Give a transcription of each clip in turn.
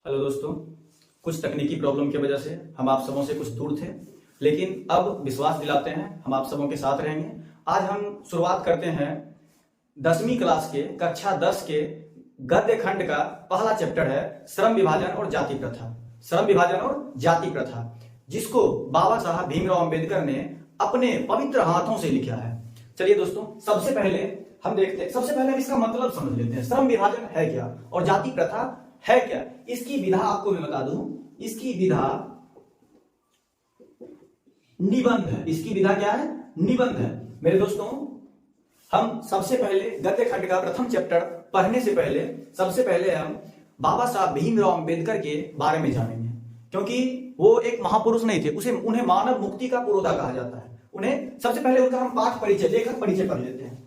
Hello दोस्तों, कुछ तकनीकी प्रॉब्लम की वजह से हम आप सबों से कुछ दूर थे, लेकिन अब विश्वास दिलाते हैं हम आप सबों के साथ रहेंगे। आज हम शुरुआत करते हैं 10वीं क्लास के कक्षा 10 के गद्य खंड का पहला चैप्टर है श्रम विभाजन और जाति प्रथा। श्रम विभाजन और जाति प्रथा, जिसको बाबा साहब भीमराव अंबेडकर ने अपने पवित्र हाथों से लिखा है। चलिए दोस्तों, सबसे पहले हम इसका मतलब समझ लेते हैं। श्रम विभाजन है क्या और जाति प्रथा है क्या, इसकी विधा आपको मैं बता दूं। इसकी विधा निबंध है। इसकी विधा क्या है? निबंध है। मेरे दोस्तों, हम सबसे पहले गद्य खंड का प्रथम चैप्टर पढ़ने से पहले सबसे पहले हम बाबा साहब भीमराव अंबेडकर के बारे में जानेंगे, क्योंकि वो एक महापुरुष नहीं थे। उन्हें मानव मुक्ति का पुरोधा कहा जाता है। उन्हें सबसे पहले उनका हम पाठ परिचय, लेखक परिचय पढ़ लेते हैं।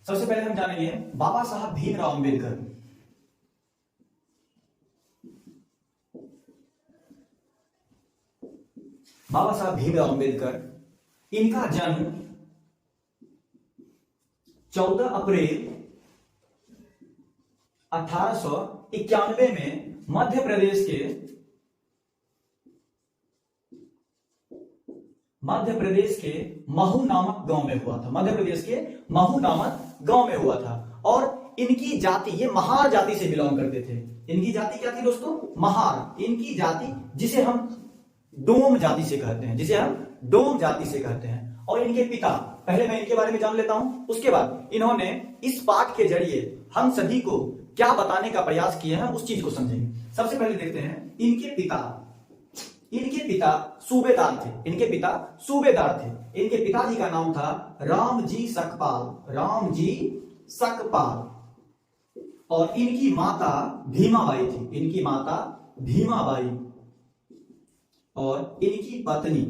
सबसे पहले हम जानेंगे बाबा साहब भीमराव अंबेडकर। बाबा साहब भीमराव अंबेडकर, इनका जन्म 14 अप्रैल 1891 में मध्य प्रदेश के महू नामक गांव में हुआ था। मध्य प्रदेश के महू नामक गांव में हुआ था। और इनकी जाति, ये महार जाति से बिलोंग करते थे। इनकी जाति क्या थी दोस्तों? महार। इनकी जाति जिसे हम डोम जाति से कहते हैं। और इनके पिता, पहले मैं इनके बारे में जान लेता हूं, उसके बाद इन्होंने इस पाठ के जरिए हम सभी को क्या बताने का प्रयास किए हैं उस चीज को समझेंगे। सबसे पहले देखते हैं इनके पिता सूबेदार थे। इनके पिताजी का नाम था रामजी सकपाल। और इनकी माता भीमाबाई थी। और इनकी पत्नी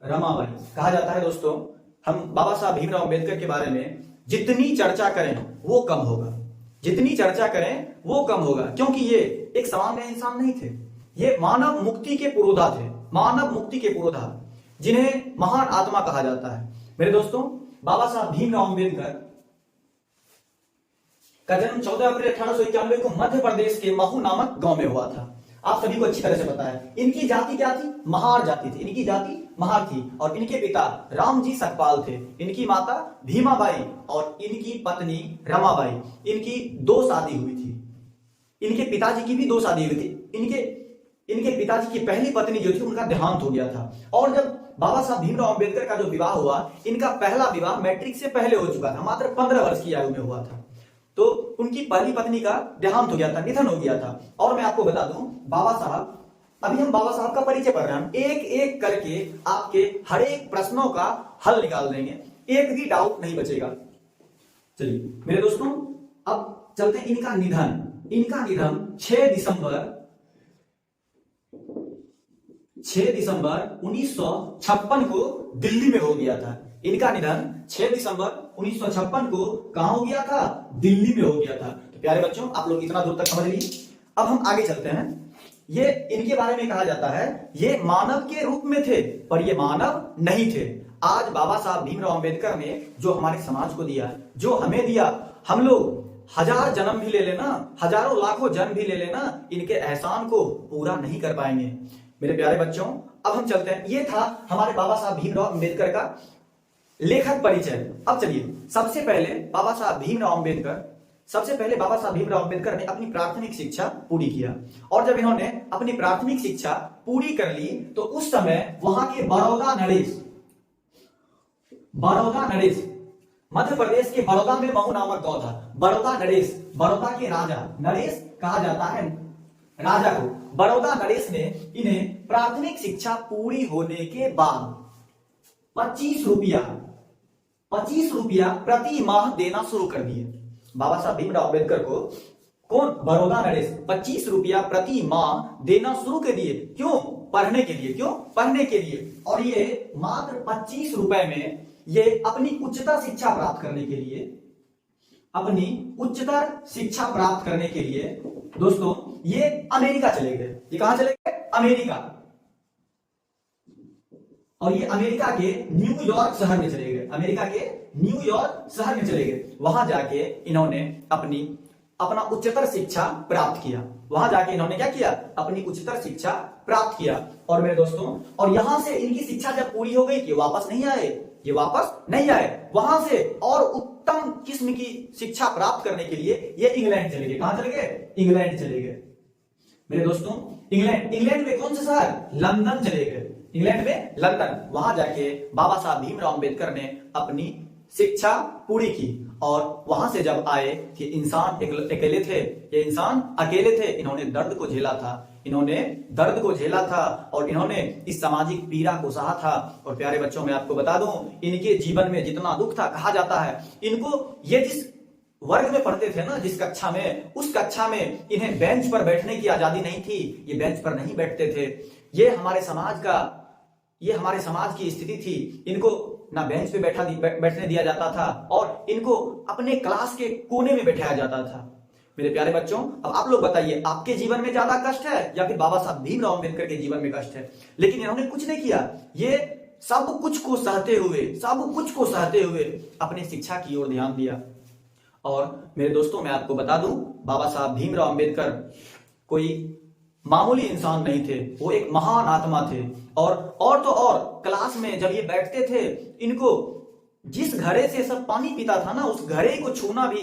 रमाबाई। कहा जाता है दोस्तों, हम बाबा साहब भीमराव अंबेडकर के बारे में जितनी चर्चा करें वो कम होगा, क्योंकि ये एक सामान्य इंसान नहीं थे। ये मानव मुक्ति के पुरोधा, जिन्हें महान आत्मा कहा जाता है। मेरे दोस्तों, बाबा साहब भीमराव अंबेडकर का जन्म 14 अप्रैल 1891 को मध्य प्रदेश के महू नामक गांव में हुआ था। आप सभी को अच्छी तरह से पता है। इनकी जाति क्या थी? महार जाति थी। महार थी। और इनके पिता रामजी सकपाल थे। इनकी माता भीमाबाई और इनकी पत्नी रमाबाई। इनकी 2 शादी हुई थी। इनके पिताजी की भी 2 शादी हुई थी। इनके पिताजी की पहली पत्नी जो थी, उनका देहांत हो गया था। और जब बाबा साहब भीमराव अंबेडकर का जो विवाह हुआ, इनका पहला विवाह मैट्रिक से पहले हो चुका था। मात्र 15 वर्ष की आयु में हुआ था। तो उनकी पहली पत्नी का देहांत हो गया था, निधन हो गया था। और मैं आपको बता दूं, अभी हम बाबा साहब का परिचय पढ़ रहे हैं। एक एक करके आपके हर एक प्रश्नों का हल निकाल देंगे, एक भी डाउट नहीं बचेगा। चलिए मेरे दोस्तों, अब चलते हैं इनका निधन 6 दिसंबर 1956 को दिल्ली में हो गया था। इनका निधन 6 दिसंबर 1956 को कहां हो गया था? दिल्ली में हो गया था। तो प्यारे बच्चों, आप लोग इतना दूर तक समझ लीजिए। अब हम आगे चलते हैं। ये इनके बारे में कहा जाता है ये मानव के रूप में थे, पर ये मानव नहीं थे। आज बाबा साहब भीमराव अंबेडकर ने जो हमारे समाज को दिया, जो हमें दिया, हम लोग हजारों लाखों जन्म भी ले लेना, इनके एहसान को पूरा नहीं कर पाएंगे। मेरे प्यारे बच्चों, अब हम चलते हैं। ये था हमारे बाबा साहब भीमराव अंबेडकर का लेखक परिचय। अब चलिए, सबसे पहले बाबा साहब भीमराव अंबेडकर ने अपनी प्राथमिक शिक्षा पूरी किया। और जब इन्होंने अपनी प्राथमिक शिक्षा पूरी कर ली, तो उस समय वहां के बड़ौदा नरेश, मध्य प्रदेश के बड़ौदा में महू नामक गांव था। बड़ौदा के राजा, नरेश कहा जाता है राजा को। बड़ौदा नरेश ने इन्हें प्राथमिक शिक्षा पूरी होने के बाद 25 रुपया प्रति माह देना शुरू कर दिए। बाबा साहब भीमराव अंबेडकर को कौन? बड़ौदा नरेश 25 रुपया प्रति माह देना शुरू कर दिए। क्यों? पढ़ने के लिए। और ये मात्र 25 रुपए में ये अपनी उच्चतर शिक्षा प्राप्त करने के लिए दोस्तों ये अमेरिका चले गए। ये कहां चले गए? अमेरिका। और ये अमेरिका के न्यूयॉर्क शहर में चले गए। अमेरिका के न्यूयॉर्क शहर में चले गए। वहां जाके इन्होंने अपना उच्चतर शिक्षा प्राप्त किया। वहां जाके इन्होंने क्या किया? अपनी उच्चतर शिक्षा प्राप्त किया। और मेरे दोस्तों, और यहां से इनकी शिक्षा जब पूरी हो गई कि वापस नहीं आए, ये वापस नहीं आए। वहां से और उत्तम किस्म की शिक्षा प्राप्त करने के लिए ये इंग्लैंड चले गए। कहां चले गए? इंग्लैंड चले गए। मेरे दोस्तों, इंग्लैंड में कौन सा शहर? लंदन चले गए। इंग्लैंड में लंदन, वहां जाके बाबा साहब भीमराव अंबेडकर ने अपनी शिक्षा पूरी की। और वहां से जब आए कि इंसान अकेले थे, ये इंसान अकेले थे, इन्होंने दर्द को झेला था, इन्होंने दर्द को झेला था और इन्होंने इस सामाजिक पीड़ा को सहा था। और प्यारे बच्चों, मैं आपको बता दूं, इनके जीवन में जितना दुख था, कहा जाता है इनको, ये जिस वर्ग में पढ़ते थे ना, जिस कक्षा में, उस कक्षा में इन्हें बेंच पर बैठने की आजादी नहीं थी। ये बेंच पर नहीं बैठते थे। ये हमारे समाज की स्थिति थी। इनको ना बेंच पे बैठने दिया जाता था और इनको अपने क्लास के कोने में बैठाया जाता था। मेरे प्यारे बच्चों, अब आप लोग बताइए, आपके जीवन में ज्यादा कष्ट है या फिर बाबा साहब भीमराव अम्बेडकर के जीवन में कष्ट है? लेकिन इन्होंने कुछ नहीं किया। ये सब कुछ को सहते हुए अपनी शिक्षा की ओर ध्यान दिया। और मेरे दोस्तों, मैं आपको बता दूं, बाबा साहब भीमराव अम्बेडकर कोई मामूली इंसान नहीं थे, वो एक महान आत्मा थे। और तो और क्लास में जब ये बैठते थे, इनको जिस घड़े से सब पानी पीता था ना, उस घड़े को छूना भी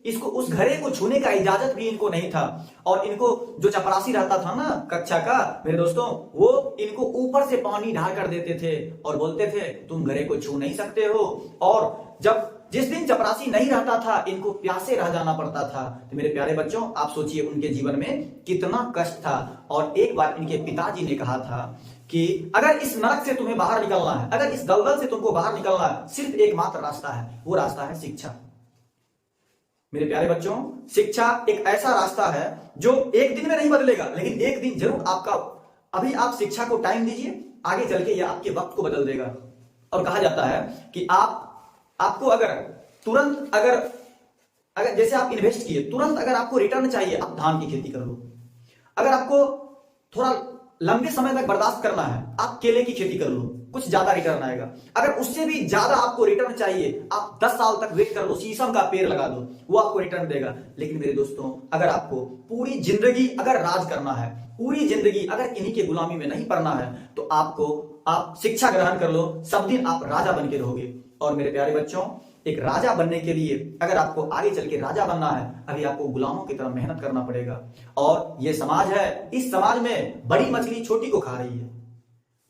उस घड़े को छूने का इजाजत भी इनको नहीं था। और इनको जो चपरासी रहता था ना कक्षा का, मेरे दोस्तों, वो इनको ऊपर से पानी ढा कर देते थे और बोलते थे तुम घड़े को छू नहीं सकते हो। और जिस दिन चपरासी नहीं रहता था, इनको प्यासे रह जाना पड़ता था। तो मेरे प्यारे बच्चों, आप सोचिए उनके जीवन में कितना कष्ट था। और एक बार इनके पिताजी ने कहा था कि अगर इस नरक से तुम्हें बाहर निकलना है, अगर इस दलदल से तुमको बाहर निकलना है, सिर्फ एकमात्र रास्ता है, वो रास्ता है शिक्षा। मेरे प्यारे बच्चों, शिक्षा एक ऐसा रास्ता है जो एक दिन में नहीं बदलेगा, लेकिन एक दिन जरूर अभी आप शिक्षा को टाइम दीजिए, आगे चल के यह आपके वक्त को बदल देगा। और कहा जाता है कि आपको अगर जैसे आप इन्वेस्ट किए, तुरंत अगर आपको रिटर्न चाहिए, आप धान की खेती कर लो। अगर आपको थोड़ा लंबे समय तक बर्दाश्त करना है, आप केले की खेती कर लो, कुछ ज्यादा रिटर्न आएगा। अगर उससे भी ज्यादा आपको रिटर्न चाहिए, आप 10 साल तक वेट कर लो, शीशम का पेड़ लगा दो, वो आपको रिटर्न देगा। लेकिन मेरे दोस्तों, अगर आपको पूरी जिंदगी अगर राज करना है, पूरी जिंदगी अगर इन्हीं के गुलामी में नहीं पड़ना है, तो आप शिक्षा ग्रहण कर लो, सब दिन आप राजा बन के रहोगे। और मेरे प्यारे बच्चों, एक राजा बनने के लिए अगर आपको आगे चल के राजा बनना है, अभी आपको गुलामों की तरह मेहनत करना पड़ेगा। और ये समाज है, इस समाज में बड़ी मछली छोटी को खा रही है।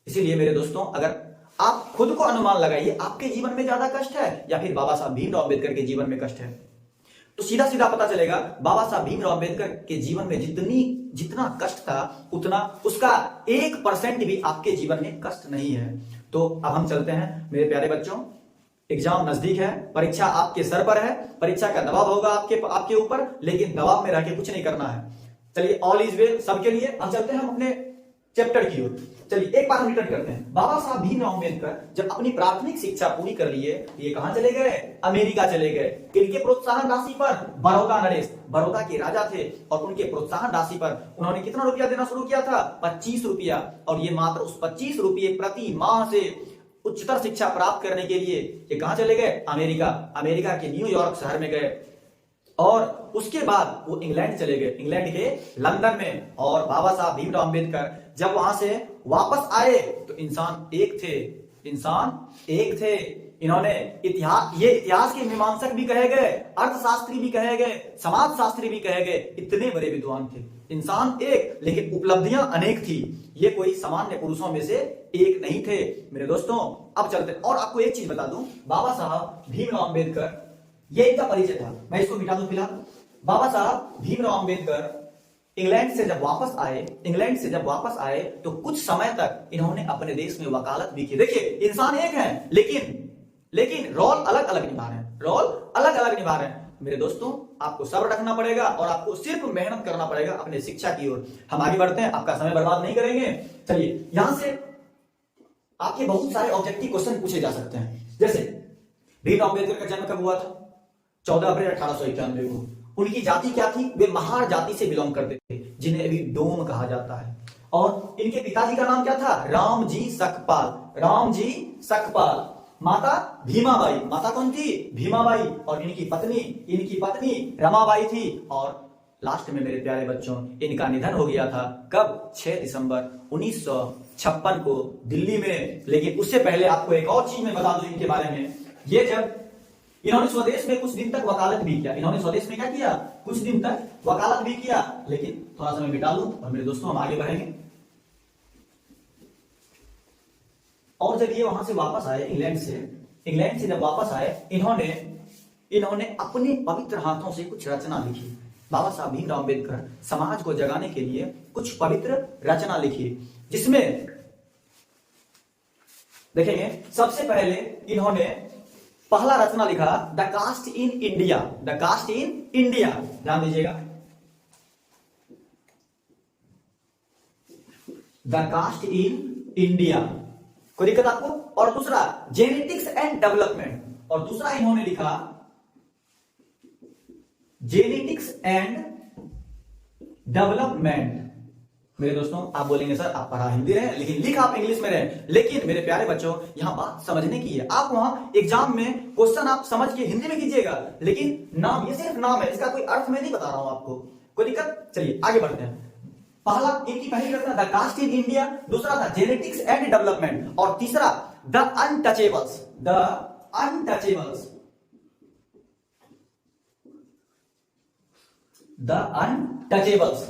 इसीलिए मेरे दोस्तों, अगर आप खुद को अनुमान लगाइए, आपके जीवन में ज्यादा कष्ट है या फिर बाबा साहब भीमराव अम्बेडकर के जीवन में कष्ट है, तो सीधा सीधा पता चलेगा बाबा साहब भीमराव अम्बेडकर के जीवन में जितना कष्ट था, उतना उसका 1% भी आपके जीवन में कष्ट नहीं है। तो अब हम चलते हैं मेरे प्यारे बच्चों, एग्जाम नजदीक है, परीक्षा आपके सर पर है, परीक्षा का दबाव होगा आपके ऊपर, लेकिन दबाव में रह के कुछ नहीं करना है। चलिए, ऑल इज वेल सबके लिए। अब चलते हैं हम अपने चैप्टर की ओर। चलिए, एक बार हम रिटर्न करते हैं। बाबा साहब भीमराव अम्बेडकर जब अपनी प्राथमिक शिक्षा पूरी कर लिए, ये कहां चले गए? अमेरिका चले गए। इनके प्रोत्साहन राशि पर बड़ौदा नरेश, बड़ौदा के राजा थे, और उनके प्रोत्साहन राशि पर उन्होंने कितना रुपया देना शुरू किया था? 25 रुपया। और ये मात्र उस 25 रुपये प्रति माह से उच्चतर शिक्षा प्राप्त करने के लिए ये कहां चले गए? अमेरिका के न्यूयॉर्क शहर में गए। और उसके बाद वो इंग्लैंड चले गए, इंग्लैंड के लंदन में। और बाबा साहब भीमराव अम्बेडकर जब वहां से वापस आए तो इंसान एक थे। इन्होंने इतिहास के मीमांसक भी कहे गए, अर्थशास्त्री भी कहे गए, समाजशास्त्री भी कहे गए, इतने बड़े विद्वान थे। इंसान एक, लेकिन उपलब्धियां अनेक थी। ये कोई सामान्य पुरुषों में से एक नहीं थे। मेरे दोस्तों, अब चलते, और आपको एक चीज बता दूं, बाबा साहब भीमराव अम्बेडकर, ये इनका परिचय था, मैं इसको मिटा दूं फिलहाल। बाबा साहब भीमराव अम्बेडकर इंग्लैंड से जब वापस आए तो कुछ समय तक इन्होंने अपने देश में वकालत भी की। देखिए, इंसान एक है, लेकिन रोल अलग अलग निभा रहे हैं। मेरे दोस्तों, आपको सब्र रखना पड़ेगा और आपको सिर्फ मेहनत करना पड़ेगा अपने शिक्षा की ओर। हम आगे बढ़ते हैं, आपका समय बर्बाद नहीं करेंगे। चलिए, यहां से आपके बहुत सारे ऑब्जेक्टिव क्वेश्चन पूछे जा सकते हैं। जैसे भीमराव अम्बेडकर का जन्म कब हुआ था? 14 अप्रैल 1891 को। उनकी जाति क्या थी? वे महार जाति से बिलोंग करते थे, जिन्हें अभी डोम कहा जाता है। और इनके पिताजी का नाम क्या था? रामजी सकपाल। रामजी सकपाल। माता भीमाबाई। माता कौन थी? भीमाबाई। और इनकी पत्नी रमाबाई थी। और लास्ट में मेरे प्यारे बच्चों, इनका निधन हो गया था कब? 6 दिसंबर 1956 को दिल्ली में। लेकिन उससे पहले आपको एक और चीज मैं बता दूं इनके बारे में। ये जब इन्होंने स्वदेश में कुछ दिन तक वकालत भी किया। इन्होंने स्वदेश में क्या किया? कुछ दिन तक वकालत भी किया। लेकिन थोड़ा सा मैं मिटा लूं और मेरे दोस्तों हम आगे बढ़ेंगे। और जब ये वहां से वापस आए इंग्लैंड से जब वापस आए, इन्होंने अपने पवित्र हाथों से कुछ रचना लिखी। बाबा साहब भीमराव अम्बेडकर समाज को जगाने के लिए कुछ पवित्र रचना लिखी, जिसमें देखेंगे सबसे पहले इन्होंने पहला रचना लिखा the caste in India. The caste in India, ध्यान दीजिएगा, द कास्ट इन इंडिया। कोई दिक्कत आपको? और दूसरा जेनेटिक्स एंड डेवलपमेंट। और दूसरा इन्होंने लिखा जेनेटिक्स एंड डेवलपमेंट। मेरे दोस्तों आप बोलेंगे सर आप पढ़ा हिंदी रहे लेकिन लिख आप इंग्लिश में रहे। लेकिन मेरे प्यारे बच्चों यहां बात समझने की है। आप वहां एग्जाम में क्वेश्चन आप समझ के हिंदी में कीजिएगा, लेकिन नाम ये सिर्फ नाम है, इसका कोई अर्थ मैं नहीं बता रहा हूं आपको। कोई दिक्कत? चलिए आगे बढ़ते हैं। इनकी पहली रचना द कास्ट इन इंडिया, दूसरा था जेनेटिक्स एंड डेवलपमेंट, और तीसरा the untouchables. The untouchables, the untouchables.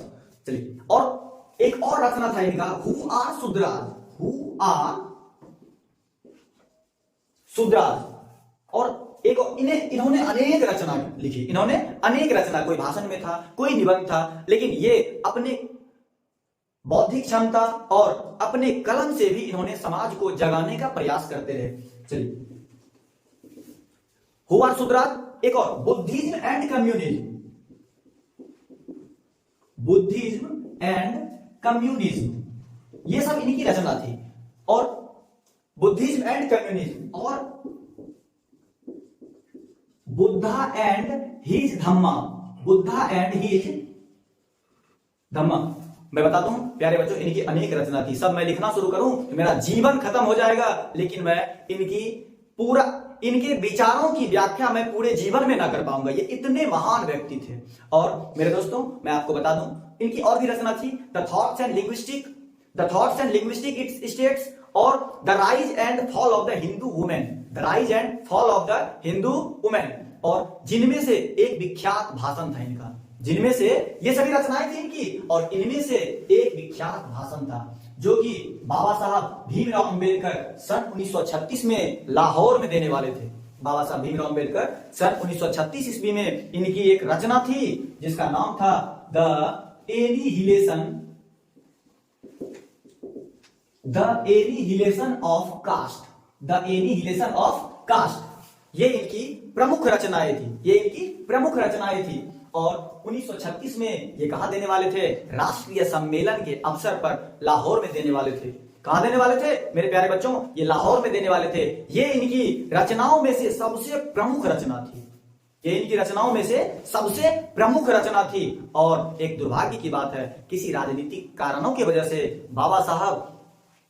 चलिए, और एक और रचना था इनका who are Shudras. Who are Shudras. और एक इन्होंने अनेक रचना लिखी। इन्होंने अनेक रचना, कोई भाषण में था, कोई निबंध था, लेकिन ये अपने बौद्धिक क्षमता और अपने कलम से भी इन्होंने समाज को जगाने का प्रयास करते रहे। चलिए, हु आर सुद्राज। एक और Buddhism and communism. Buddhism and communism, ये सब इनकी रचना थी। और बुद्धिज्म एंड कम्युनिज्म और Buddha and his Dhamma. Buddha and his Dhamma. मैं बताता हूं प्यारे बच्चों, इनकी अनेक रचना थी। सब मैं लिखना शुरू करूं तो मेरा जीवन खत्म हो जाएगा, लेकिन मैं इनके विचारों की व्याख्या मैं पूरे जीवन में ना कर पाऊंगा। ये इतने महान व्यक्ति थे। और मेरे दोस्तों मैं आपको बता दूं इनकी और भी रचना थी the thoughts and linguistic its states, और the rise and fall of the Hindu women. The rise and fall of the Hindu women. और जिनमें से एक विख्यात भाषण था इनका, जिनमें से ये सभी रचनाएं थी इनकी, और इनमें से एक विख्यात भाषण था जो कि बाबा साहब भीमराव अंबेडकर सन 1936 में लाहौर में देने वाले थे। बाबा साहब भीमराव अंबेडकर सन 1936 ईस्वी में इनकी एक रचना थी जिसका नाम था the annihilation of caste. The annihilation of caste, ये इनकी प्रमुख रचनाएं थी। और 1936 में ये कहा देने वाले थे? राष्ट्रीय सम्मेलन के अवसर पर लाहौर में देने वाले थे। कहां देने वाले थे मेरे प्यारे बच्चों? ये लाहौर में देने वाले थे। ये इनकी रचनाओं में से सबसे प्रमुख रचना थी। और एक दुर्भाग्य की बात है, किसी राजनीतिक कारणों की वजह से बाबा साहब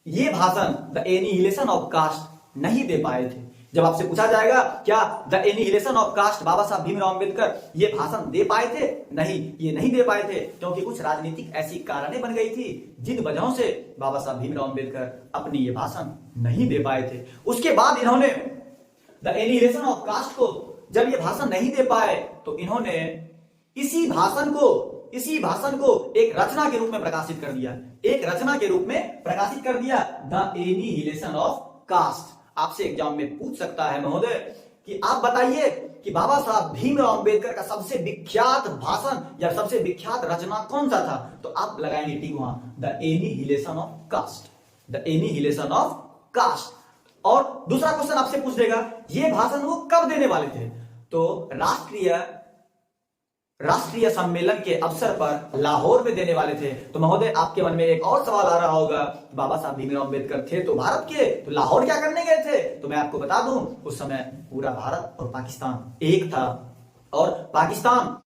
ये भाषण द एनिहिलेशन ऑफ कास्ट नहीं दे पाए थे। जब आपसे पूछा जाएगा क्या द एनिहिलेशन ऑफ कास्ट बाबा साहब भीमराव अंबेडकर ये भाषण दे पाए थे? नहीं, ये नहीं दे पाए थे, क्योंकि कुछ राजनीतिक ऐसी कारणें बन गई थी जिन वजहों से बाबा साहब भीमराव अंबेडकर अपनी ये भाषण नहीं दे पाए थे। उसके बाद इन्होंने द एनिहिलेशन ऑफ कास्ट को जब ये भाषण नहीं दे पाए तो इन्होंने इसी भाषण को एक रचना के रूप में प्रकाशित कर दिया। The annihilation of caste. आपसे एग्जाम में पूछ सकता है महोदय कि आप बताइए कि बाबा साहब भीमराव अंबेडकर का सबसे विख्यात भाषण या सबसे विख्यात रचना कौन सा था? तो आप लगाएंगे टिक वहां, the annihilation of caste. The annihilation of caste. और दूसरा क्वेश्चन आपसे पूछ देगा ये भाषण वो कब देने वाले थे? तो राष्ट्रीय सम्मेलन के अवसर पर लाहौर में देने वाले थे। तो महोदय आपके मन में एक और सवाल आ रहा होगा, बाबा साहब भीमराव अंबेडकर थे तो भारत के, तो लाहौर क्या करने गए थे? तो मैं आपको बता दूं उस समय पूरा भारत और पाकिस्तान एक था, और पाकिस्तान